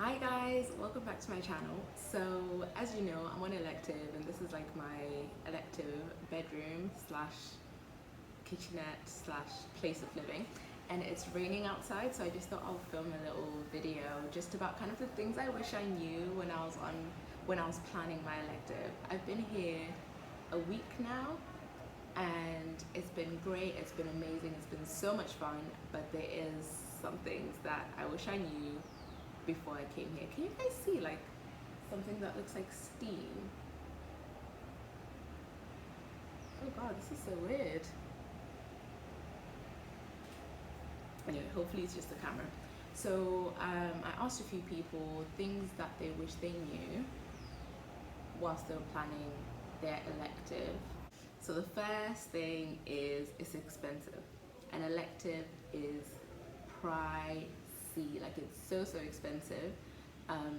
Hi guys, welcome back to my channel. So as you know, I'm on elective and this is like my elective bedroom slash kitchenette slash place of living, and it's raining outside, so I just thought I'll film a little video just about kind of the things I wish I knew when I was planning my elective. I've been here a week now and it's been great, it's been amazing, it's been so much fun, but there is some things that I wish I knew before I came here. Can you guys see like something that looks like steam? Oh god, this is so weird. Anyway, hopefully it's just the camera. So I asked a few people things that they wish they knew whilst they were planning their elective. So the first thing is it's expensive. An elective is pricey, like it's so expensive. Um,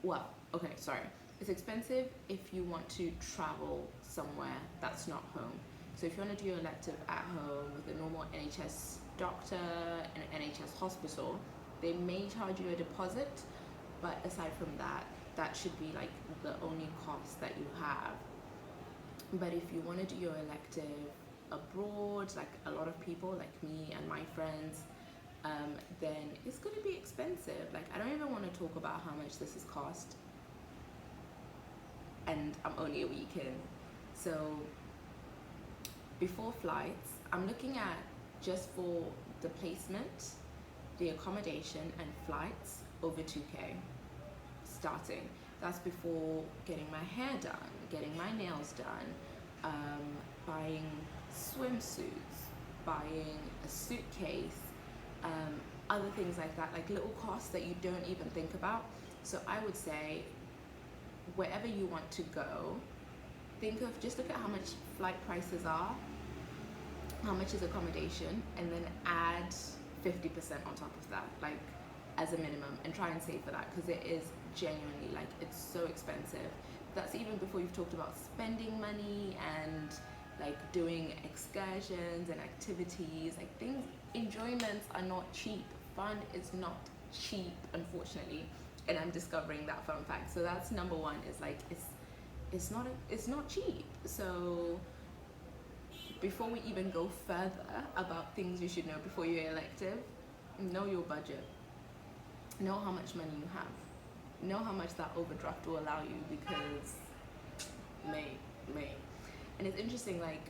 well, okay, sorry. It's expensive if you want to travel somewhere that's not home. So if you want to do your elective at home with a normal NHS doctor in an NHS hospital, they may charge you a deposit, but aside from that, that should be like the only cost that you have. But if you want to do your elective abroad, like a lot of people, like me and my friends, then it's going to be expensive. Like I don't even want to talk about how much this has cost, and I'm only a week in. So before flights, I'm looking at, just for the placement, the accommodation and flights, over 2k starting. That's before getting my hair done, getting my nails done, buying swimsuits, buying a suitcase, other things like that, like little costs that you don't even think about. So I would say wherever you want to go, just look at how much flight prices are, how much is accommodation, and then add 50% on top of that, like as a minimum, and try and save for that, because it is genuinely, like, it's so expensive. That's even before you've talked about spending money and like doing excursions and activities, like things. Enjoyments are not cheap. Fun is not cheap, unfortunately, and I'm discovering that fun fact. So that's number one, is like it's not cheap. So before we even go further about things you should know before your elective, know your budget, know how much money you have, know how much that overdraft will allow you, because may and it's interesting, like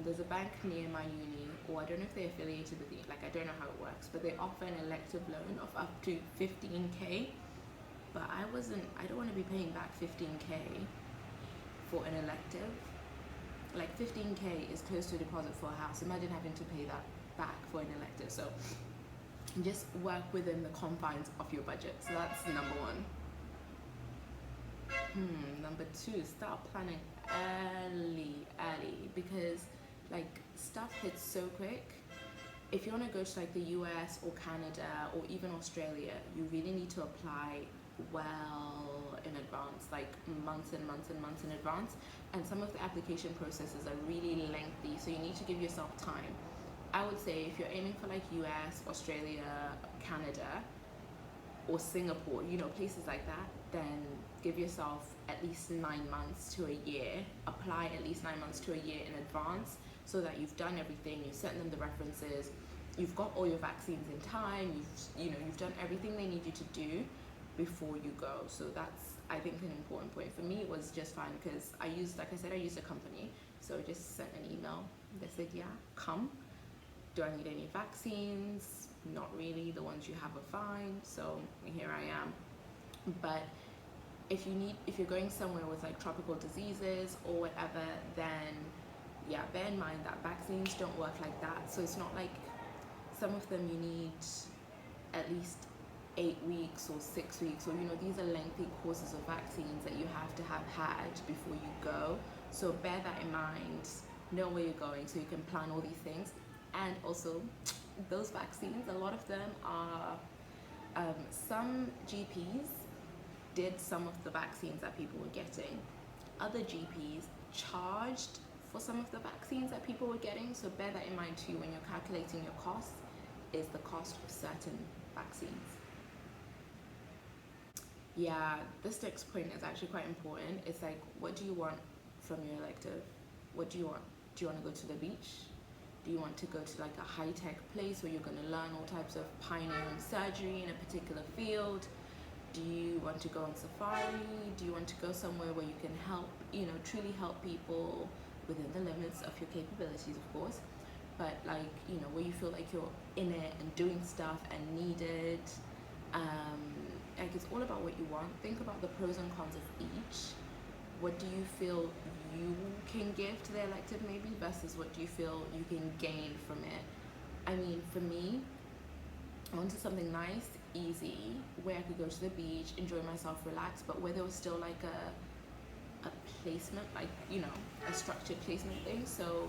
there's a bank near my uni, or I don't know if they're affiliated with it, like I don't know how it works, but they offer an elective loan of up to 15k. But I don't want to be paying back 15k for an elective. Like 15k is close to a deposit for a house. Imagine having to pay that back for an elective. So just work within the confines of your budget. So that's number one. Number two, start planning early, because like stuff hits so quick. If you want to go to like the US or Canada or even Australia, you really need to apply well in advance, like months and months and months in advance. And some of the application processes are really lengthy, so you need to give yourself time. I would say if you're aiming for like US, Australia, Canada, or Singapore, you know, places like that, then give yourself at least 9 months to a year. Apply at least 9 months to a year in advance, so that you've done everything, you've sent them the references, you've got all your vaccines in time, you've done everything they need you to do before you go. So that's, I think, an important point. For me, it was just fine, because I used a company, so I just sent an email. They said, yeah, come. Do I need any vaccines? Not really, the ones you have are fine. So here I am. But if you're going somewhere with like tropical diseases or whatever, then yeah, bear in mind that vaccines don't work like that. So it's not like, some of them you need at least 8 weeks or 6 weeks, or these are lengthy courses of vaccines that you have to have had before you go. So bear that in mind, know where you're going so you can plan all these things. And also, those vaccines, a lot of them are, some GPs did some of the vaccines that people were getting. Other GPs charged for some of the vaccines that people were getting. So bear that in mind too when you're calculating your costs, is the cost of certain vaccines. Yeah, this next point is actually quite important. It's like, what do you want from your elective? What do you want? Do you want to go to the beach? Do you want to go to like a high-tech place where you're going to learn all types of pioneering surgery in a particular field? Do you want to go on safari? Do you want to go somewhere where you can help, truly help people within the limits of your capabilities, of course, but like, where you feel like you're in it and doing stuff and needed. Like, it's all about what you want. Think about the pros and cons of each. What do you feel you can give to the elective maybe versus what do you feel you can gain from it? I mean, for me, I wanted something nice, easy, where I could go to the beach, enjoy myself, relax, but where there was still like a placement, like, a structured placement thing. So,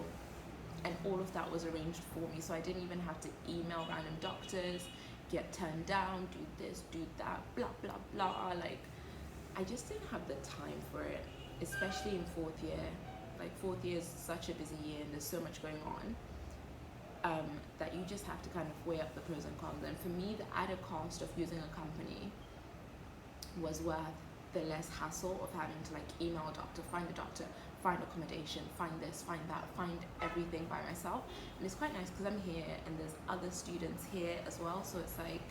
and all of that was arranged for me. So I didn't even have to email random doctors, get turned down, do this, do that, blah, blah, blah. Like, I just didn't have the time for it, especially in fourth year. Like, fourth year is such a busy year and there's so much going on. That you just have to kind of weigh up the pros and cons. And for me, the added cost of using a company was worth the less hassle of having to like email a doctor, find find accommodation, find this, find that, find everything by myself. And it's quite nice because I'm here and there's other students here as well. So it's like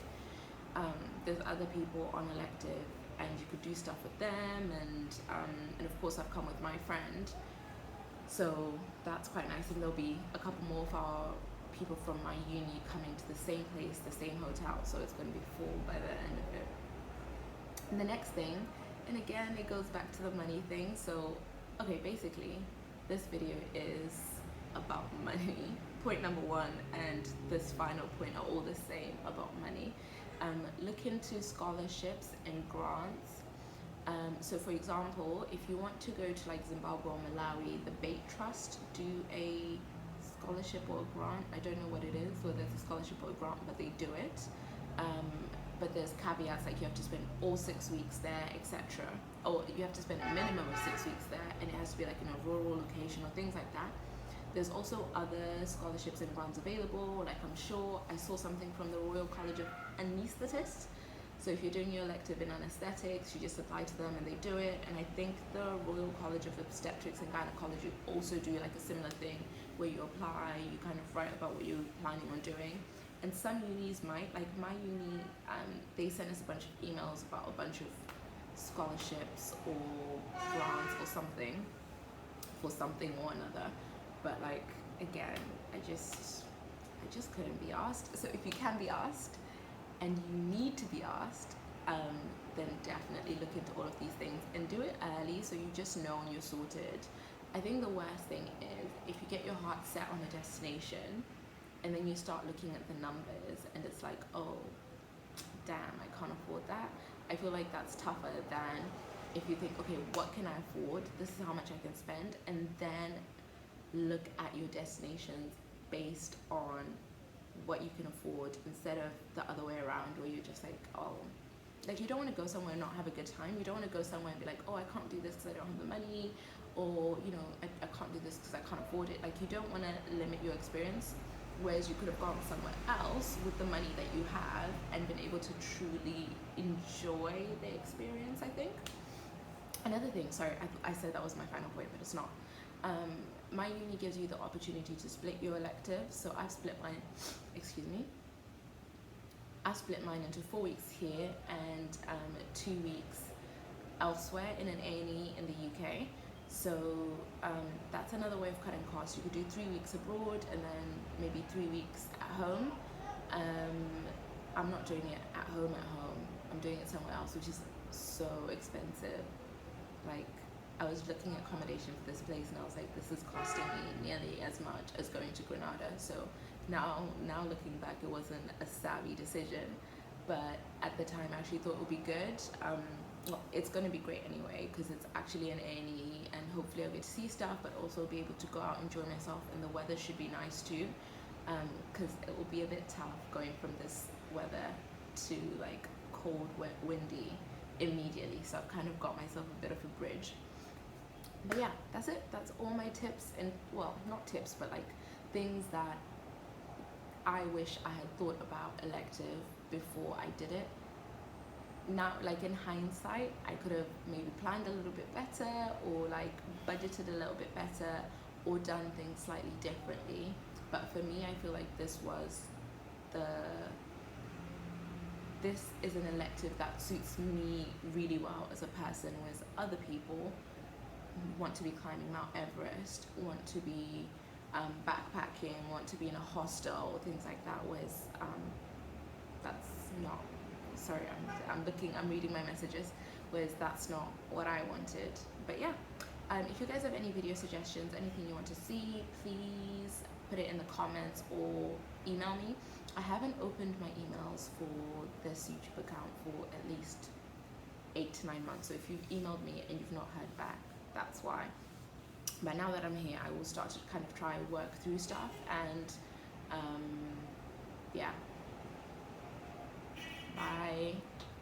there's other people on elective and you could do stuff with them. And of course I've come with my friend. So that's quite nice. And there'll be a couple more of our people from my uni coming to the same place, the same hotel. So it's going to be full by the end of it. And the next thing, and again, it goes back to the money thing. So, okay, basically, this video is about money. Point number one and this final point are all the same about money. Look into scholarships and grants. So for example, if you want to go to like Zimbabwe or Malawi, the Bait Trust do a scholarship or a grant. I don't know what it is, whether it's a scholarship or a grant, but they do it. But there's caveats, like you have to spend all 6 weeks there, etc. Or you have to spend a minimum of 6 weeks there, and it has to be like in a rural location or things like that. There's also other scholarships and grants available. Like, I'm sure I saw something from the Royal College of Anaesthetists. So if you're doing your elective in anesthetics, you just apply to them and they do it. And I think the Royal College of Obstetrics and Gynecology also do like a similar thing where you apply, you kind of write about what you're planning on doing. And some unis might, like my uni, they send us a bunch of emails about a bunch of scholarships or grants or something for something or another. But like, again, I just couldn't be asked. So if you can be asked and you need to be asked, then definitely look into all of these things and do it early so you just know and you're sorted. I think the worst thing is if you get your heart set on a destination and then you start looking at the numbers and it's like, oh, damn, I can't afford that. I feel like that's tougher than if you think, okay, what can I afford? This is how much I can spend. And then look at your destinations based on what you can afford instead of the other way around where you're just like, oh, like you don't want to go somewhere and not have a good time. You don't want to go somewhere and be like, oh, I can't do this because I don't have the money, or, I can't do this because I can't afford it. Like, you don't want to limit your experience, whereas you could have gone somewhere else with the money that you have and been able to truly enjoy the experience, I think. Another thing, sorry, I said that was my final point, but it's not. My uni gives you the opportunity to split your electives. So I've split mine, I've split mine into 4 weeks here and 2 weeks elsewhere in an A&E in the UK. So that's another way of cutting costs. You could do 3 weeks abroad and then maybe 3 weeks at home. I'm not doing it at home. I'm doing it somewhere else, which is so expensive. Like, I was looking at accommodation for this place and I was like, this is costing me nearly as much as going to Grenada. So now looking back, it wasn't a savvy decision, but at the time I actually thought it would be good. Well, it's going to be great anyway because it's actually an A&E and hopefully I'll get to see stuff, but also be able to go out and enjoy myself, and the weather should be nice too, because it will be a bit tough going from this weather to like cold, wet, windy immediately. So I've kind of got myself a bit of a bridge. But yeah, that's it. That's all my tips, and well, not tips, but like things that I wish I had thought about elective before I did it. now, like in hindsight, I could have maybe planned a little bit better, or like budgeted a little bit better, or done things slightly differently. But for me, I feel like the this is an elective that suits me really well as a person, whereas other people want to be climbing Mount Everest, want to be backpacking, want to be in a hostel, things like that. Whereas that's not. Sorry, I'm reading my messages. Whereas that's not what I wanted. But yeah, if you guys have any video suggestions, anything you want to see, please put it in the comments or email me. I haven't opened my emails for this YouTube account for at least 8 to 9 months. So if you've emailed me and you've not heard back, that's why. But now that I'm here, I will start to kind of try and work through stuff, and yeah. Bye.